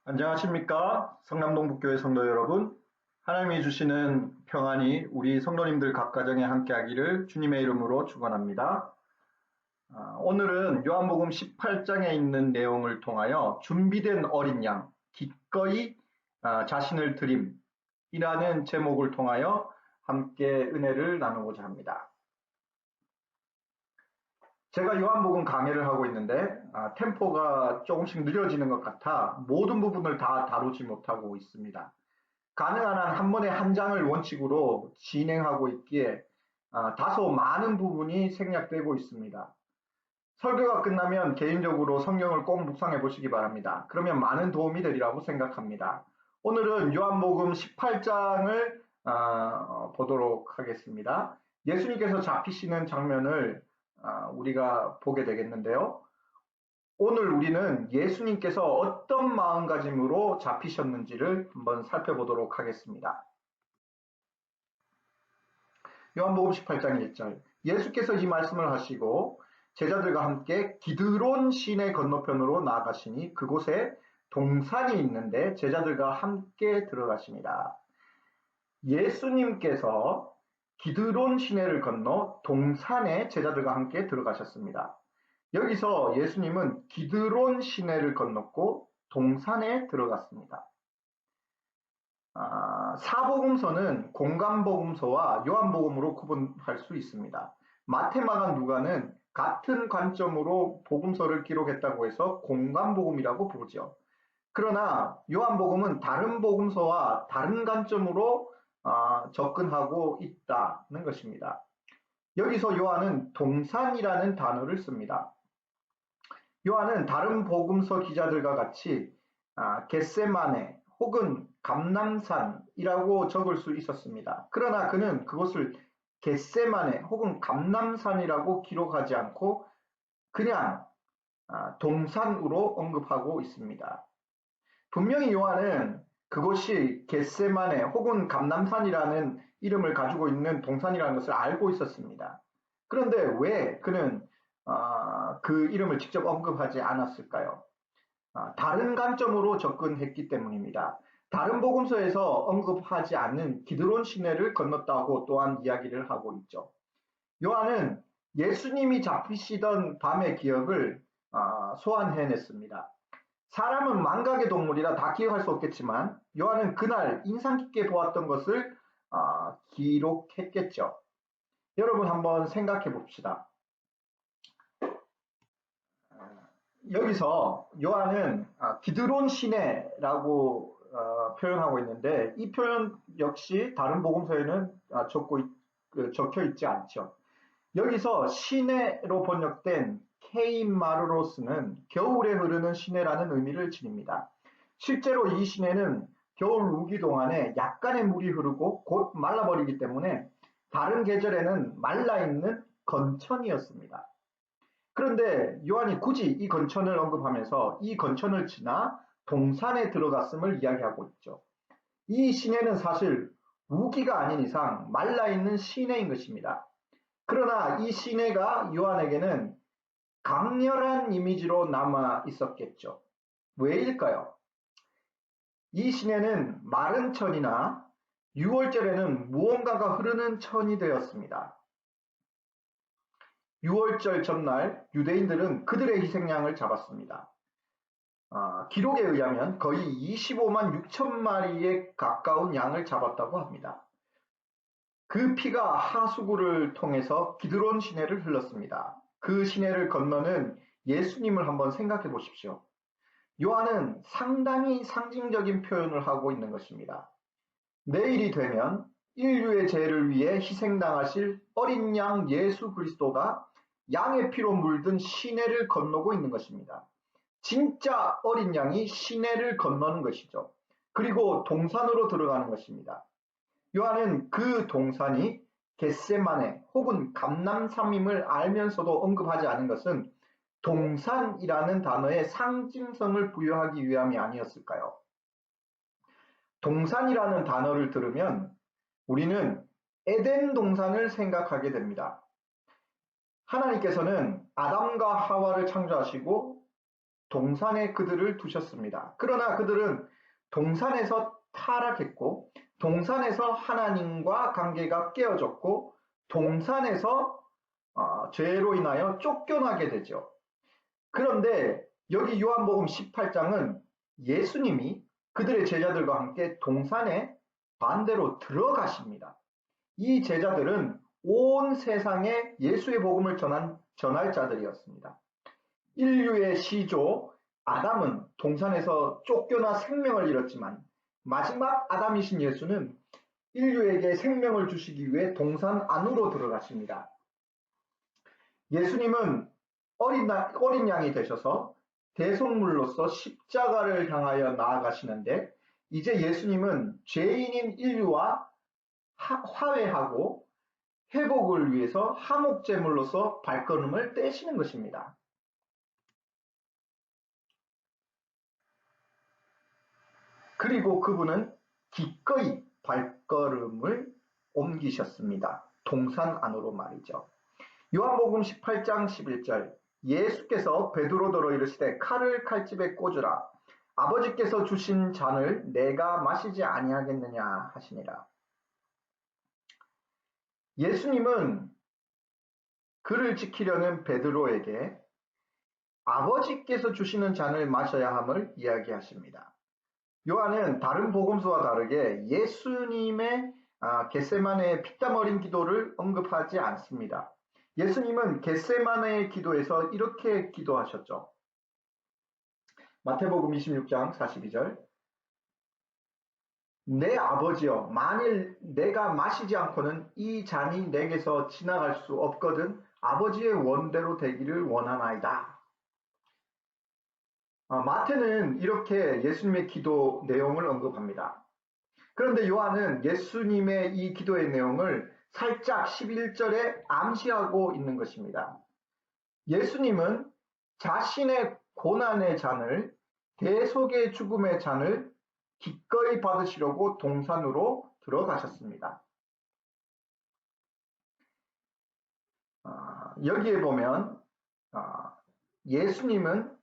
안녕하십니까? 성남동북교회 성도 여러분. 하나님이 주시는 평안이 우리 성도님들 각 가정에 함께하기를 주님의 이름으로 축원합니다. 오늘은 요한복음 18장에 있는 내용을 통하여 준비된 어린 양, 기꺼이 자신을 드림이라는 제목을 통하여 함께 은혜를 나누고자 합니다. 제가 요한복음 강해를 하고 있는데 템포가 조금씩 느려지는 것 같아 모든 부분을 다 다루지 못하고 있습니다. 가능한 한 한 번에 한 장을 원칙으로 진행하고 있기에 다소 많은 부분이 생략되고 있습니다. 설교가 끝나면 개인적으로 성경을 꼭 묵상해 보시기 바랍니다. 그러면 많은 도움이 되리라고 생각합니다. 오늘은 요한복음 18장을 보도록 하겠습니다. 예수님께서 잡히시는 장면을 우리가 보게 되겠는데요. 오늘 우리는 예수님께서 어떤 마음가짐으로 잡히셨는지를 한번 살펴보도록 하겠습니다. 요한복음 18장 1절 예수께서 이 말씀을 하시고 제자들과 함께 기드론 시내 건너편으로 나아가시니 그곳에 동산이 있는데 제자들과 함께 들어가십니다. 예수님께서 기드론 시내를 건너 동산에 제자들과 함께 들어가셨습니다. 여기서 예수님은 기드론 시내를 건넜고 동산에 들어갔습니다. 사복음서는 공간복음서와 요한복음으로 구분할 수 있습니다. 마태, 마가, 누가는 같은 관점으로 복음서를 기록했다고 해서 공간복음이라고 부르죠. 그러나 요한복음은 다른 복음서와 다른 관점으로 접근하고 있다는 것입니다. 여기서 요한은 동산이라는 단어를 씁니다. 요한은 다른 복음서 기자들과 같이 겟세마네 혹은 감람산이라고 적을 수 있었습니다. 그러나 그는 그것을 겟세마네 혹은 감람산이라고 기록하지 않고 그냥 동산으로 언급하고 있습니다. 분명히 요한은 그것이 겟세마네 혹은 감람산이라는 이름을 가지고 있는 동산이라는 것을 알고 있었습니다. 그런데 왜 그는 그 이름을 직접 언급하지 않았을까요? 다른 관점으로 접근했기 때문입니다. 다른 복음서에서 언급하지 않는 기드론 시내를 건넜다고 또한 이야기를 하고 있죠. 요한은 예수님이 잡히시던 밤의 기억을 소환해냈습니다. 사람은 망각의 동물이라 다 기억할 수 없겠지만 요한은 그날 인상 깊게 보았던 것을 기록했겠죠. 여러분 한번 생각해 봅시다. 여기서 요한은 기드론 시내라고 표현하고 있는데 이 표현 역시 다른 복음서에는 적혀 있지 않죠. 여기서 시내로 번역된 케이마르로스는 겨울에 흐르는 시내라는 의미를 지닙니다. 실제로 이 시내는 겨울 우기 동안에 약간의 물이 흐르고 곧 말라버리기 때문에 다른 계절에는 말라있는 건천이었습니다. 그런데 요한이 굳이 이 건천을 언급하면서 이 건천을 지나 동산에 들어갔음을 이야기하고 있죠. 이 시내는 사실 우기가 아닌 이상 말라있는 시내인 것입니다. 그러나 이 시내가 요한에게는 강렬한 이미지로 남아 있었겠죠. 왜일까요? 이 시내는 마른 천이나 6월절에는 무언가가 흐르는 천이 되었습니다. 6월절 전날 유대인들은 그들의 희생양을 잡았습니다. 기록에 의하면 거의 25만 6천 마리에 가까운 양을 잡았다고 합니다. 그 피가 하수구를 통해서 기드론 시내를 흘렀습니다. 그 시내를 건너는 예수님을 한번 생각해 보십시오. 요한은 상당히 상징적인 표현을 하고 있는 것입니다. 내일이 되면 인류의 죄를 위해 희생당하실 어린 양 예수 그리스도가 양의 피로 물든 시내를 건너고 있는 것입니다. 진짜 어린 양이 시내를 건너는 것이죠. 그리고 동산으로 들어가는 것입니다. 요한은 그 동산이 겟세마네 혹은 감람산임을 알면서도 언급하지 않은 것은 동산이라는 단어에 상징성을 부여하기 위함이 아니었을까요? 동산이라는 단어를 들으면 우리는 에덴 동산을 생각하게 됩니다. 하나님께서는 아담과 하와를 창조하시고 동산에 그들을 두셨습니다. 그러나 그들은 동산에서 타락했고 동산에서 하나님과 관계가 깨어졌고 동산에서 죄로 인하여 쫓겨나게 되죠. 그런데 여기 요한복음 18장은 예수님이 그들의 제자들과 함께 동산에 반대로 들어가십니다. 이 제자들은 온 세상에 예수의 복음을 전할 자들이었습니다. 인류의 시조 아담은 동산에서 쫓겨나 생명을 잃었지만 마지막 아담이신 예수는 인류에게 생명을 주시기 위해 동산 안으로 들어가십니다. 예수님은 어린 양이 되셔서 대속물로서 십자가를 향하여 나아가시는데 이제 예수님은 죄인인 인류와 화해하고 회복을 위해서 화목제물로서 발걸음을 떼시는 것입니다. 그리고 그분은 기꺼이 발걸음을 옮기셨습니다. 동산 안으로 말이죠. 요한복음 18장 11절 예수께서 베드로더러 이르시되 칼을 칼집에 꽂으라. 아버지께서 주신 잔을 내가 마시지 아니하겠느냐 하시니라. 예수님은 그를 지키려는 베드로에게 아버지께서 주시는 잔을 마셔야 함을 이야기하십니다. 요한은 다른 복음서와 다르게 예수님의 겟세마네의 피땀 어린 기도를 언급하지 않습니다. 예수님은 겟세마네의 기도에서 이렇게 기도하셨죠. 마태복음 26장 42절 내 아버지여 만일 내가 마시지 않고는 이 잔이 내게서 지나갈 수 없거든 아버지의 원대로 되기를 원하나이다. 마태는 이렇게 예수님의 기도 내용을 언급합니다. 그런데 요한은 예수님의 이 기도의 내용을 살짝 11절에 암시하고 있는 것입니다. 예수님은 자신의 고난의 잔을 대속의 죽음의 잔을 기꺼이 받으시려고 동산으로 들어가셨습니다. 여기에 보면 예수님은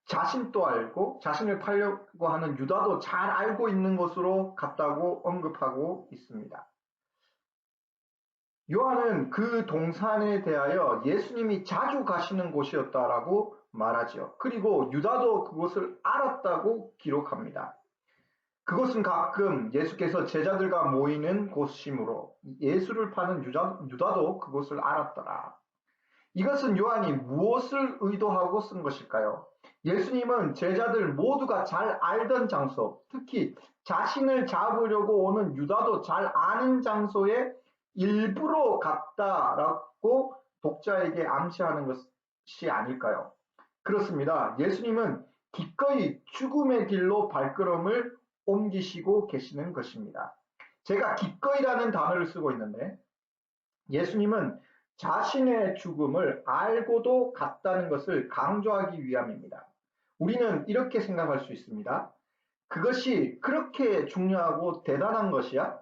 자신도 알고 자신을 팔려고 하는 유다도 잘 알고 있는 것으로 같다고 언급하고 있습니다. 요한은 그 동산에 대하여 예수님이 자주 가시는 곳이었다라고 말하죠. 그리고 유다도 그곳을 알았다고 기록합니다. 그곳은 가끔 예수께서 제자들과 모이는 곳이므로 예수를 파는 유다도 그곳을 알았더라. 이것은 요한이 무엇을 의도하고 쓴 것일까요? 예수님은 제자들 모두가 잘 알던 장소, 특히 자신을 잡으려고 오는 유다도 잘 아는 장소에 일부러 갔다라고 독자에게 암시하는 것이 아닐까요? 그렇습니다. 예수님은 기꺼이 죽음의 길로 발걸음을 옮기시고 계시는 것입니다. 제가 기꺼이라는 단어를 쓰고 있는데 예수님은 자신의 죽음을 알고도 갔다는 것을 강조하기 위함입니다. 우리는 이렇게 생각할 수 있습니다. 그것이 그렇게 중요하고 대단한 것이야?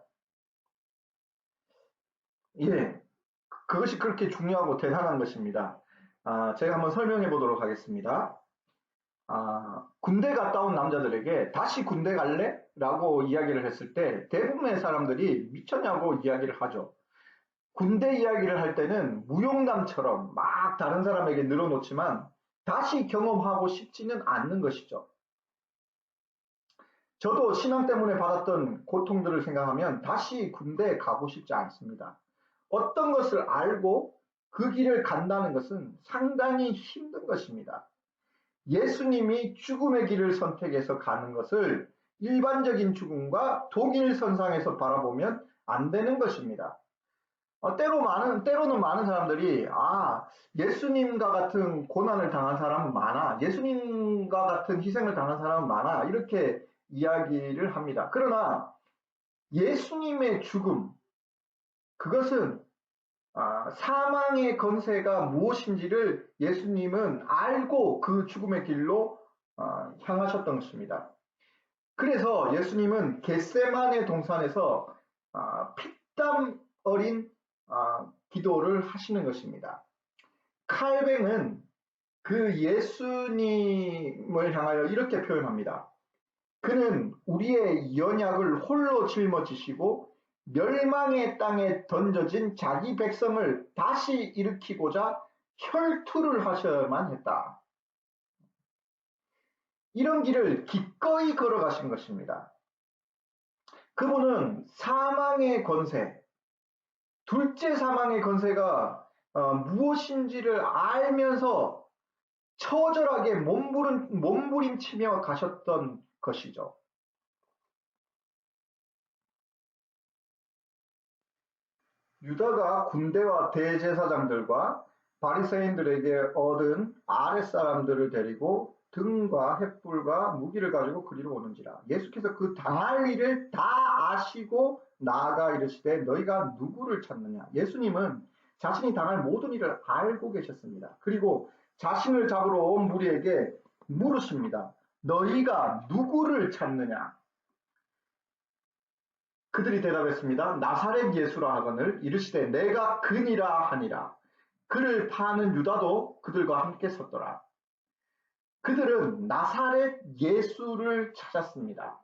예, 그것이 그렇게 중요하고 대단한 것입니다. 제가 한번 설명해 보도록 하겠습니다. 군대 갔다 온 남자들에게 다시 군대 갈래? 라고 이야기를 했을 때 대부분의 사람들이 미쳤냐고 이야기를 하죠. 군대 이야기를 할 때는 무용담처럼 막 다른 사람에게 늘어놓지만 다시 경험하고 싶지는 않는 것이죠. 저도 신앙 때문에 받았던 고통들을 생각하면 다시 군대에 가고 싶지 않습니다. 어떤 것을 알고 그 길을 간다는 것은 상당히 힘든 것입니다. 예수님이 죽음의 길을 선택해서 가는 것을 일반적인 죽음과 독일선상에서 바라보면 안 되는 것입니다. 때로는 많은 사람들이, 예수님과 같은 고난을 당한 사람은 많아. 예수님과 같은 희생을 당한 사람은 많아. 이렇게 이야기를 합니다. 그러나 예수님의 죽음, 그것은 사망의 건세가 무엇인지를 예수님은 알고 그 죽음의 길로 향하셨던 것입니다. 그래서 예수님은 겟세마네 동산에서 피땀 어린 기도를 하시는 것입니다. 칼뱅은 그 예수님을 향하여 이렇게 표현합니다. 그는 우리의 연약을 홀로 짊어지시고 멸망의 땅에 던져진 자기 백성을 다시 일으키고자 혈투를 하셔야만 했다. 이런 길을 기꺼이 걸어가신 것입니다. 그분은 사망의 권세, 둘째 사망의 권세가 무엇인지를 알면서 처절하게 몸부림치며 가셨던 것이죠. 유다가 군대와 대제사장들과 바리새인들에게 얻은 아랫사람들을 데리고 등과 횃불과 무기를 가지고 그리로 오는지라. 예수께서 그 당할 일을 다 아시고 나아가 이르시되 너희가 누구를 찾느냐. 예수님은 자신이 당할 모든 일을 알고 계셨습니다. 그리고 자신을 잡으러 온 무리에게 물으십니다. 너희가 누구를 찾느냐. 그들이 대답했습니다. 나사렛 예수라 하거늘 이르시되 내가 그니라 하니라. 그를 파는 유다도 그들과 함께 섰더라. 그들은 나사렛 예수를 찾았습니다.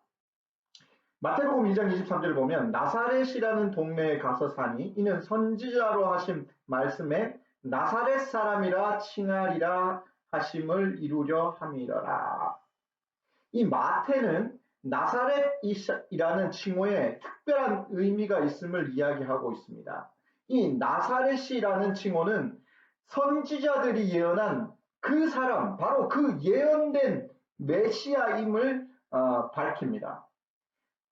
마태복음 2장 23절을 보면 나사렛이라는 동네에 가서 사니 이는 선지자로 하신 말씀에 나사렛 사람이라 칭하리라 하심을 이루려 함이러라. 이 마태는 나사렛이라는 칭호에 특별한 의미가 있음을 이야기하고 있습니다. 이 나사렛이라는 칭호는 선지자들이 예언한 그 사람, 바로 그 예언된 메시아임을 밝힙니다.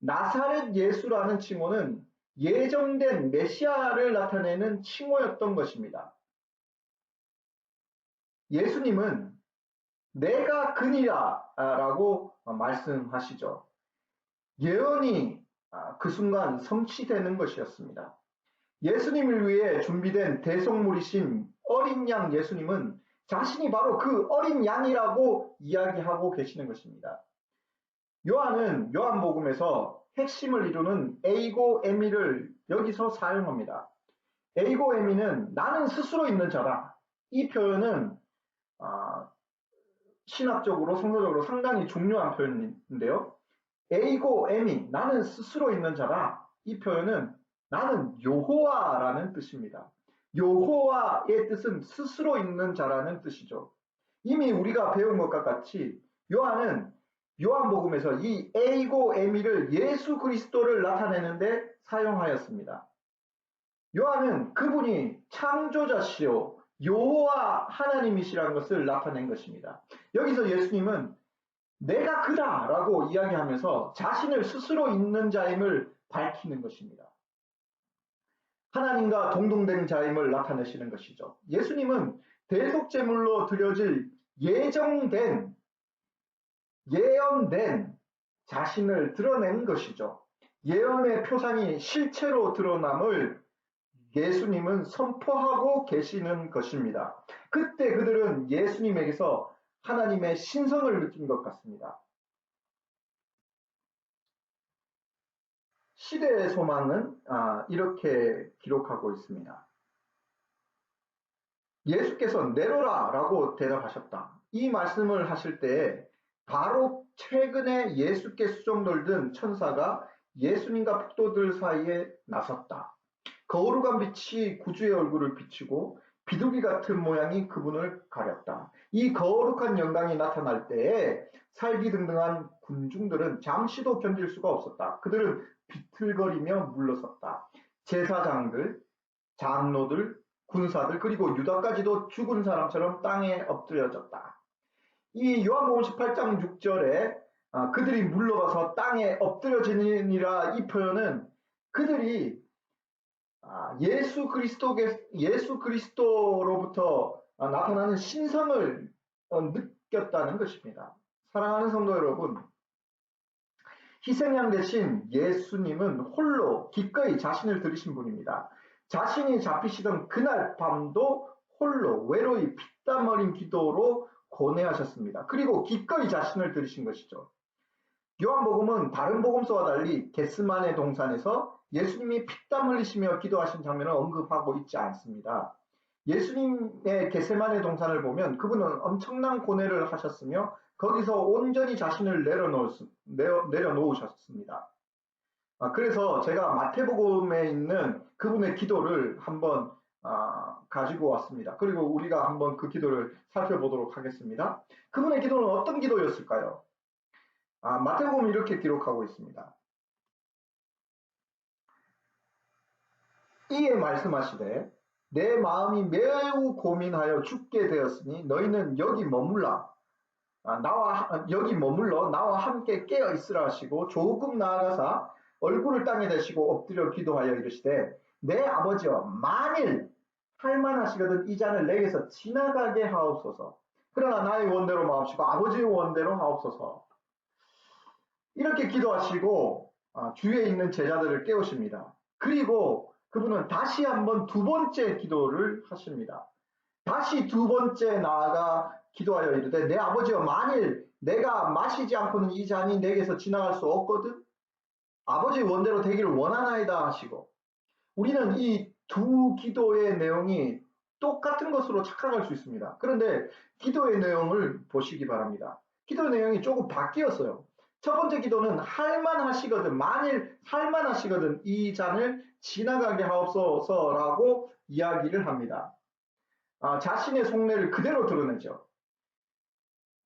나사렛 예수라는 칭호는 예정된 메시아를 나타내는 칭호였던 것입니다. 예수님은 내가 그니라 라고 말씀하시죠. 예언이 그 순간 성취되는 것이었습니다. 예수님을 위해 준비된 대속물이신 어린 양 예수님은 자신이 바로 그 어린 양이라고 이야기하고 계시는 것입니다. 요한은 요한복음에서 핵심을 이루는 에이고 에미를 여기서 사용합니다. 에이고 에미는 나는 스스로 있는 자다. 이 표현은 신학적으로 성서적으로 상당히 중요한 표현인데요. 에이고 에미 나는 스스로 있는 자다. 이 표현은 나는 여호와라는 뜻입니다. 여호와의 뜻은 스스로 있는 자라는 뜻이죠. 이미 우리가 배운 것과 같이 요한은 요한복음에서 이 에이고 에미를 예수 그리스도를 나타내는데 사용하였습니다. 요한은 그분이 창조자시요 여호와 하나님이시라는 것을 나타낸 것입니다. 여기서 예수님은 내가 그다라고 이야기하면서 자신을 스스로 있는 자임을 밝히는 것입니다. 하나님과 동등된 자임을 나타내시는 것이죠. 예수님은 대속제물로 드려질 예정된 예언된 자신을 드러낸 것이죠. 예언의 표상이 실체로 드러남을 예수님은 선포하고 계시는 것입니다. 그때 그들은 예수님에게서 하나님의 신성을 느낀 것 같습니다. 시대의 소망은 이렇게 기록하고 있습니다. 예수께서 내려라 라고 대답하셨다. 이 말씀을 하실 때 바로 최근에 예수께 수종돌던 천사가 예수님과 폭도들 사이에 나섰다. 거룩한 빛이 구주의 얼굴을 비추고 비둘기 같은 모양이 그분을 가렸다. 이 거룩한 영광이 나타날 때에 살기등등한 군중들은 잠시도 견딜 수가 없었다. 그들은 비틀거리며 물러섰다. 제사장들, 장로들, 군사들 그리고 유다까지도 죽은 사람처럼 땅에 엎드려졌다. 이 요한복음 18장 6절에 그들이 물러가서 땅에 엎드려지니라 이 표현은 그들이 예수 그리스도로부터 나타나는 신성을 느꼈다는 것입니다. 사랑하는 성도 여러분, 희생양 대신 예수님은 홀로 기꺼이 자신을 들이신 분입니다. 자신이 잡히시던 그날 밤도 홀로 외로이 피땀 흘린 기도로 고뇌하셨습니다. 그리고 기꺼이 자신을 들이신 것이죠. 요한복음은 다른 복음서와 달리 겟스만의 동산에서 예수님이 피땀 흘리시며 기도하신 장면을 언급하고 있지 않습니다. 예수님의 겟세마네 동산을 보면 그분은 엄청난 고뇌를 하셨으며 거기서 온전히 자신을 내려놓으셨습니다. 그래서 제가 마태복음에 있는 그분의 기도를 한번 가지고 왔습니다. 그리고 우리가 한번 그 기도를 살펴보도록 하겠습니다. 그분의 기도는 어떤 기도였을까요? 마태복음은 이렇게 기록하고 있습니다. 이에 말씀하시되 내 마음이 매우 고민하여 죽게 되었으니 너희는 여기 머물러 나와 함께 깨어 있으라 하시고 조금 나아가사 얼굴을 땅에 대시고 엎드려 기도하여 이르시되 내 아버지여 만일 할만하시거든 이 잔을 내게서 지나가게 하옵소서. 그러나 나의 원대로 마옵시고 아버지의 원대로 하옵소서. 이렇게 기도하시고 주위에 있는 제자들을 깨우십니다. 그리고 그분은 다시 한번 두 번째 기도를 하십니다. 다시 두 번째 나아가 기도하여 이르되 내 아버지여 만일 내가 마시지 않고는 이 잔이 내게서 지나갈 수 없거든 아버지의 원대로 되기를 원하나이다 하시고, 우리는 이 두 기도의 내용이 똑같은 것으로 착각할 수 있습니다. 그런데 기도의 내용을 보시기 바랍니다. 기도의 내용이 조금 바뀌었어요. 첫 번째 기도는 할만하시거든, 만일 할만하시거든 이 잔을 지나가게 하옵소서라고 이야기를 합니다. 자신의 속내를 그대로 드러내죠.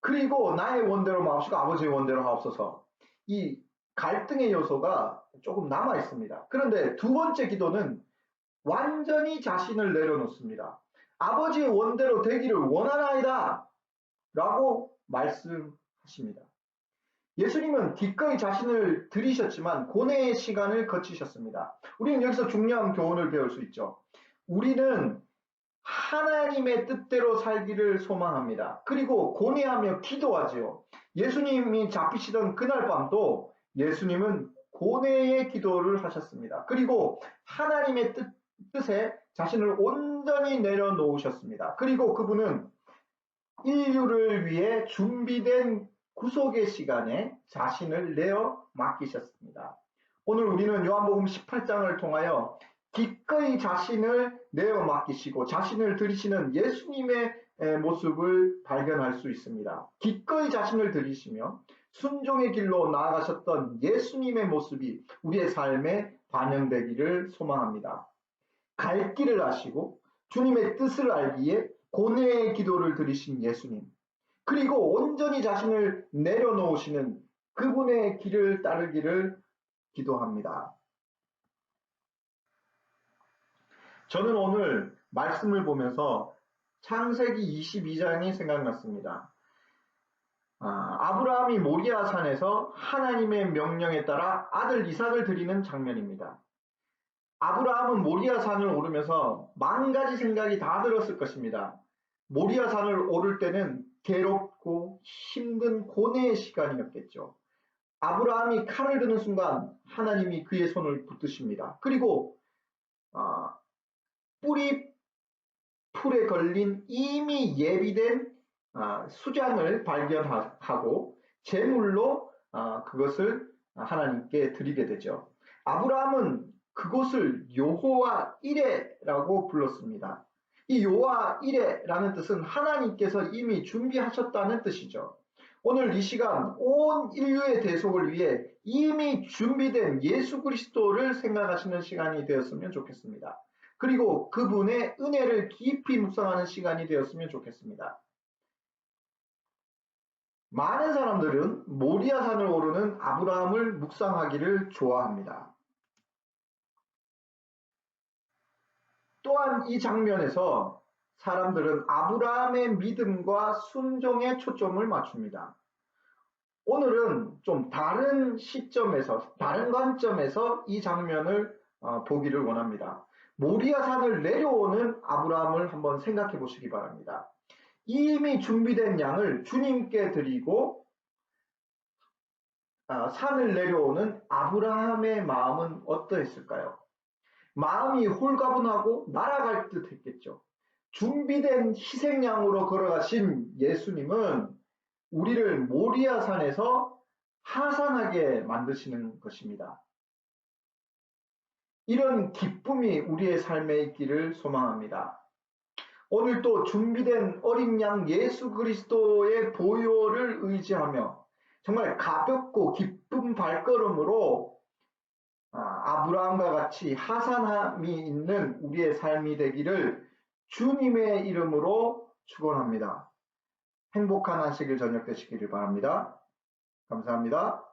그리고 나의 원대로 마옵시고 아버지의 원대로 하옵소서. 이 갈등의 요소가 조금 남아 있습니다. 그런데 두 번째 기도는 완전히 자신을 내려놓습니다. 아버지의 원대로 되기를 원하나이다 라고 말씀하십니다. 예수님은 기꺼이 자신을 들이셨지만 고뇌의 시간을 거치셨습니다. 우리는 여기서 중요한 교훈을 배울 수 있죠. 우리는 하나님의 뜻대로 살기를 소망합니다. 그리고 고뇌하며 기도하지요. 예수님이 잡히시던 그날 밤도 예수님은 고뇌의 기도를 하셨습니다. 그리고 하나님의 뜻에 자신을 온전히 내려놓으셨습니다. 그리고 그분은 인류를 위해 준비된 구속의 시간에 자신을 내어 맡기셨습니다. 오늘 우리는 요한복음 18장을 통하여 기꺼이 자신을 내어 맡기시고 자신을 들이시는 예수님의 모습을 발견할 수 있습니다. 기꺼이 자신을 들이시며 순종의 길로 나아가셨던 예수님의 모습이 우리의 삶에 반영되기를 소망합니다. 갈 길을 아시고 주님의 뜻을 알기에 고뇌의 기도를 드리신 예수님, 그리고 온전히 자신을 내려놓으시는 그분의 길을 따르기를 기도합니다. 저는 오늘 말씀을 보면서 창세기 22장이 생각났습니다. 아브라함이 모리아 산에서 하나님의 명령에 따라 아들 이삭을 드리는 장면입니다. 아브라함은 모리아 산을 오르면서 만 가지 생각이 다 들었을 것입니다. 모리아 산을 오를 때는 괴롭고 힘든 고뇌의 시간이었겠죠. 아브라함이 칼을 드는 순간 하나님이 그의 손을 붙드십니다. 그리고 뿌리 풀에 걸린 이미 예비된 수장을 발견하고 제물로 그것을 하나님께 드리게 되죠. 아브라함은 그곳을 여호와 이레라고 불렀습니다. 이 여호와 이레라는 뜻은 하나님께서 이미 준비하셨다는 뜻이죠. 오늘 이 시간 온 인류의 대속을 위해 이미 준비된 예수 그리스도를 생각하시는 시간이 되었으면 좋겠습니다. 그리고 그분의 은혜를 깊이 묵상하는 시간이 되었으면 좋겠습니다. 많은 사람들은 모리아 산을 오르는 아브라함을 묵상하기를 좋아합니다. 또한 이 장면에서 사람들은 아브라함의 믿음과 순종에 초점을 맞춥니다. 오늘은 좀 다른 시점에서, 다른 관점에서 이 장면을 보기를 원합니다. 모리아 산을 내려오는 아브라함을 한번 생각해 보시기 바랍니다. 이미 준비된 양을 주님께 드리고 산을 내려오는 아브라함의 마음은 어떠했을까요? 마음이 홀가분하고 날아갈 듯 했겠죠. 준비된 희생양으로 걸어가신 예수님은 우리를 모리아 산에서 하산하게 만드시는 것입니다. 이런 기쁨이 우리의 삶에 있기를 소망합니다. 오늘도 준비된 어린 양 예수 그리스도의 보혈을 의지하며 정말 가볍고 기쁜 발걸음으로 아브라함과 같이 하산함이 있는 우리의 삶이 되기를 주님의 이름으로 축원합니다. 행복한 안식일 저녁 되시기를 바랍니다. 감사합니다.